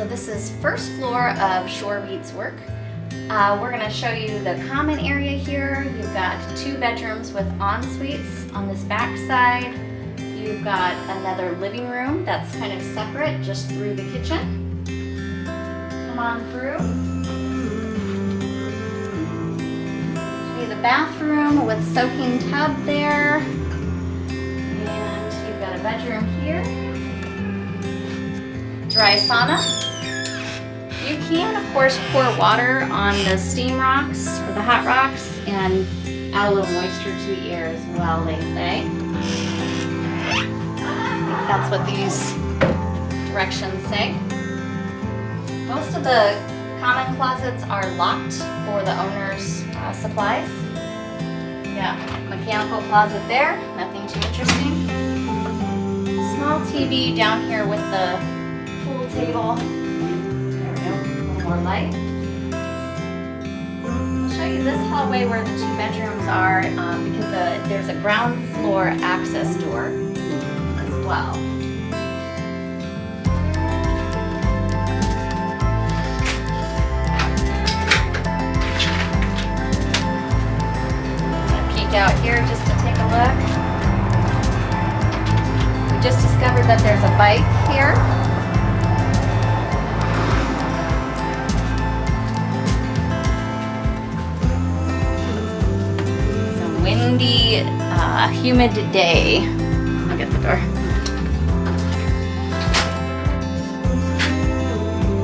So this is first floor of Shore Beats work. We're going to show you the common area here. You've got 2 bedrooms with en-suites on this back side. You've got another living room that's kind of separate just through the kitchen. Come on through. Show you the bathroom with soaking tub there. And you've got a bedroom here. Dry sauna. You can, of course, pour water on the steam rocks or the hot rocks and add a little moisture to the air as well, they say. I think that's what these directions say. Most of the common closets are locked for the owner's supplies. Yeah, mechanical closet there, nothing too interesting. Small TV down here with the pool table. There we go, a little more light. I'll show you this hallway where the 2 bedrooms are because there's a ground floor access door as well. Peek out here just to take a look. We just discovered that there's a bike here. Windy, humid day. I'll get the door.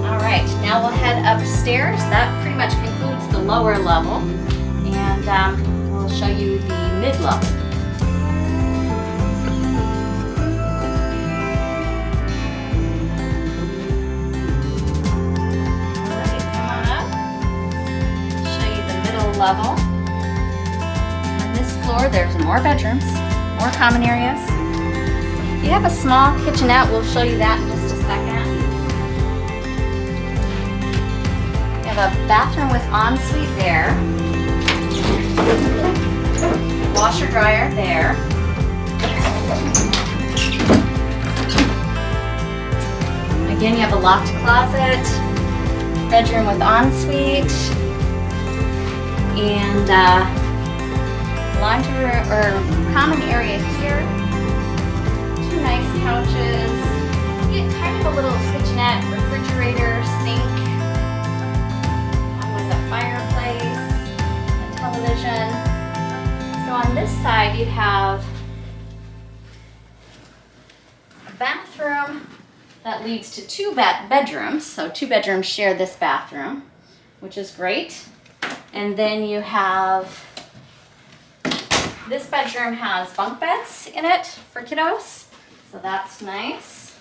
All right, now we'll head upstairs. That pretty much concludes the lower level, and we'll show you the mid-level. All right, come on up. Show you the middle level. There's more bedrooms, more common areas. You have a small kitchenette. We'll show you that in just a second. You have a bathroom with ensuite there. Washer dryer there. Again, you have a locked closet, bedroom with ensuite, and laundry or common area here. 2 nice couches. You get kind of a little kitchenette, refrigerator, sink, with a fireplace, a television. So on this side you have a bathroom that leads to 2 bedrooms. So 2 bedrooms share this bathroom, which is great. And then you have this bedroom has bunk beds in it for kiddos, so that's nice.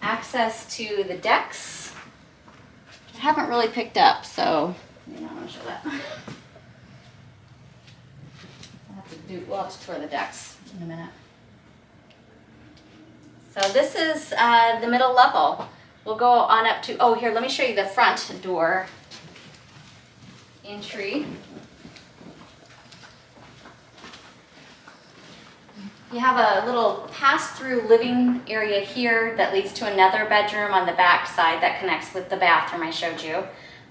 Access to the decks. I haven't really picked up, so I'm gonna show that. We'll have to tour the decks in a minute. So this is the middle level. We'll go on up to, oh here, let me show you the front door entry. You have a little pass-through living area here that leads to another bedroom on the back side that connects with the bathroom I showed you.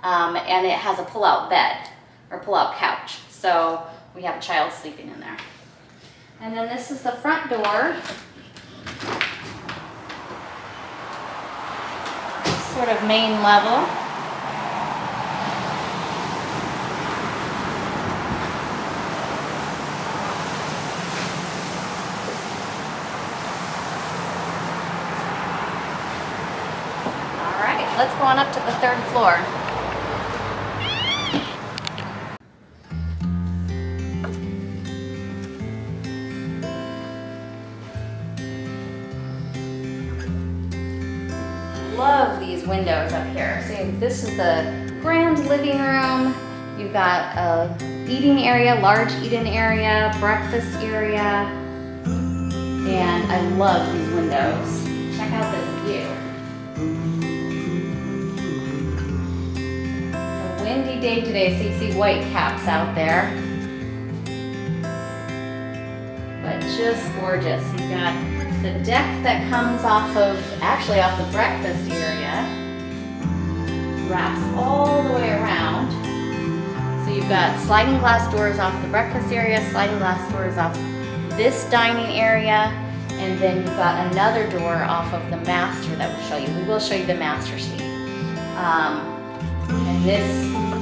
And it has a pull-out bed or pull-out couch. So we have a child sleeping in there. And then this is the front door. Sort of main level. Let's go on up to the 3rd floor. Love these windows up here. See, this is the grand living room. You've got a eating area, large eating area, breakfast area, and I love these windows. Check out this view. Windy day today, so you see white caps out there. But just gorgeous. You've got the deck that comes actually off the breakfast area, wraps all the way around. So you've got sliding glass doors off the breakfast area, sliding glass doors off this dining area, and then you've got another door off of the master that we'll show you. We will show you the master suite. And this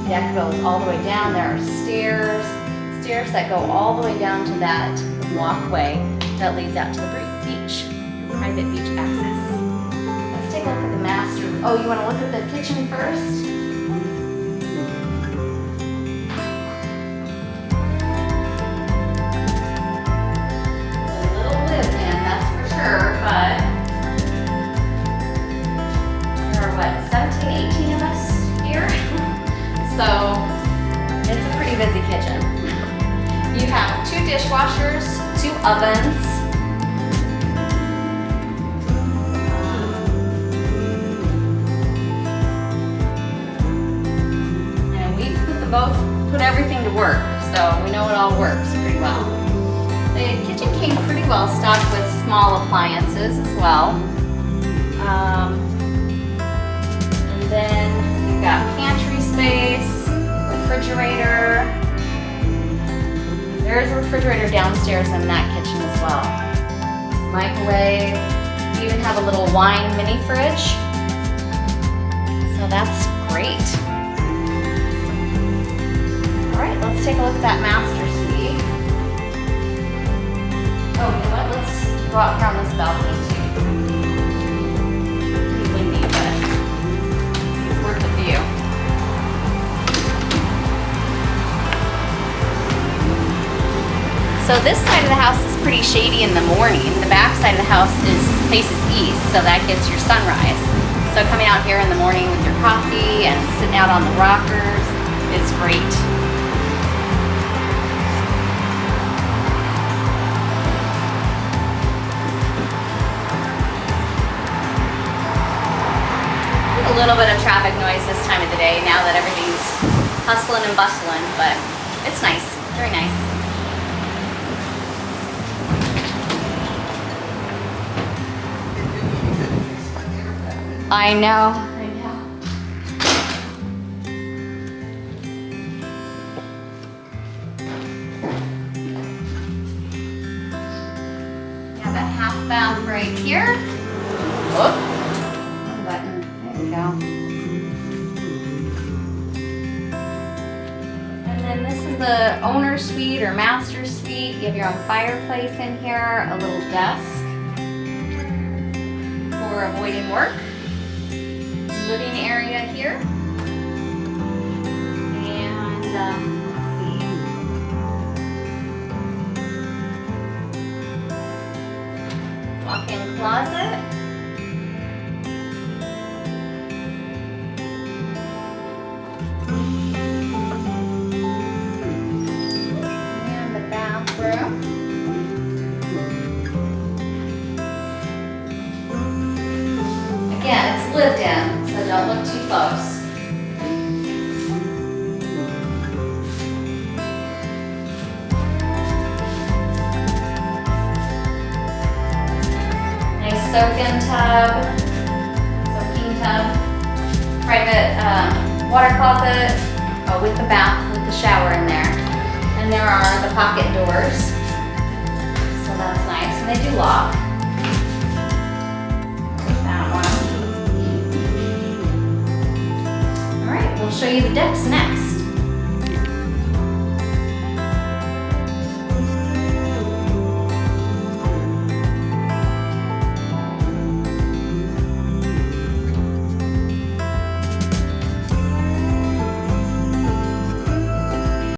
deck goes all the way down. There are stairs that go all the way down to that walkway that leads out to the beach, private beach access. Let's take a look at the master. Oh, you want to look at the kitchen first? But there are 17, 18 of us here. So it's a pretty busy kitchen. You have 2 dishwashers, 2 ovens. And we've put everything to work, so we know it all works pretty well. The kitchen came pretty well stocked with small appliances as well. And then you've got pantry space, refrigerator. There's a refrigerator downstairs in that kitchen as well. Microwave. You even have a little wine mini fridge. So that's great. All right, let's take a look at that master suite. Oh, you know what? Let's go out here on this balcony too. Pretty windy, but it's worth the view. So this side of the house is pretty shady in the morning. The back side of the house faces east, so that gets your sunrise. So coming out here in the morning with your coffee and sitting out on the rockers is great. A little bit of traffic noise this time of the day now that everything's hustling and bustling, but it's nice, very nice. I know. You have a half bath right here. Whoop. Button. There we go. And then this is the owner suite or master suite. You have your own fireplace in here, a little desk for avoiding work. Living area here. And let's see. Walk-in closet. Again, it's lived in, so don't look too close. Nice soaking tub, private water closet, with the bath, with the shower in there. And there are the pocket doors, so that's nice, and they do lock. That one. All right, we'll show you the decks next.